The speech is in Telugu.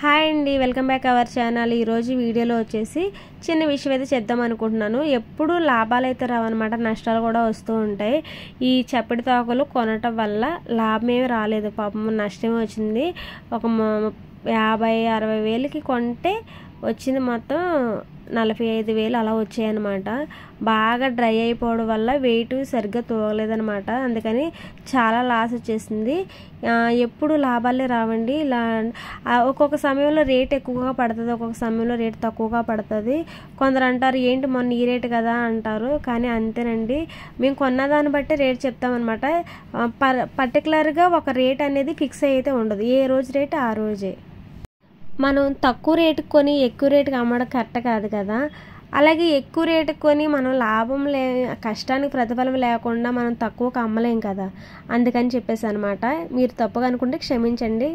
హాయ్ అండి, వెల్కమ్ బ్యాక్ అవర్ ఛానల్. ఈరోజు వీడియోలో వచ్చేసి చిన్న విషయం అయితే చేద్దాం అనుకుంటున్నాను. ఎప్పుడు లాభాలు అయితే రావన్నమాట, నష్టాలు కూడా వస్తూ ఉంటాయి. ఈ చప్పటి తోకలు కొనటం వల్ల లాభం ఏమి రాలేదు, పాపం నష్టమే వచ్చింది. ఒక 50-60 వేలకి కొంటే వచ్చింది మొత్తం 45,000 అలా వచ్చాయన్నమాట. బాగా డ్రై అయిపోవడం వల్ల వెయిట్ సరిగ్గా తూగలేదనమాట, అందుకని చాలా లాస్ వచ్చేసింది. ఎప్పుడు లాభాలే రావండి. ఇలా ఒక్కొక్క సమయంలో రేట్ ఎక్కువగా పడుతుంది, ఒక్కొక్క సమయంలో రేట్ తక్కువగా పడుతుంది. కొందరు అంటారు ఏంటి మొన్న ఈ రేటు కదా అంటారు, కానీ అంతేనండి, మేము కొన్నదాన్ని బట్టి రేట్ చెప్తామన్నమాట. పర్టికులర్గా ఒక రేట్ అనేది ఫిక్స్ అయితే ఉండదు, ఏ రోజు రేటు ఆ రోజే. మనం తక్కువ రేటుకి కొని ఎక్కువ రేటుకి అమ్మడం కరెక్ట్ కాదు కదా. అలాగే ఎక్కువ రేటుకి కొని మనం లాభం కష్టానికి ప్రతిఫలం లేకుండా మనం తక్కువకి అమ్మలేం కదా, అందుకని చెప్పేసి అనమాట. మీరు తప్పుగా అనుకుంటే క్షమించండి.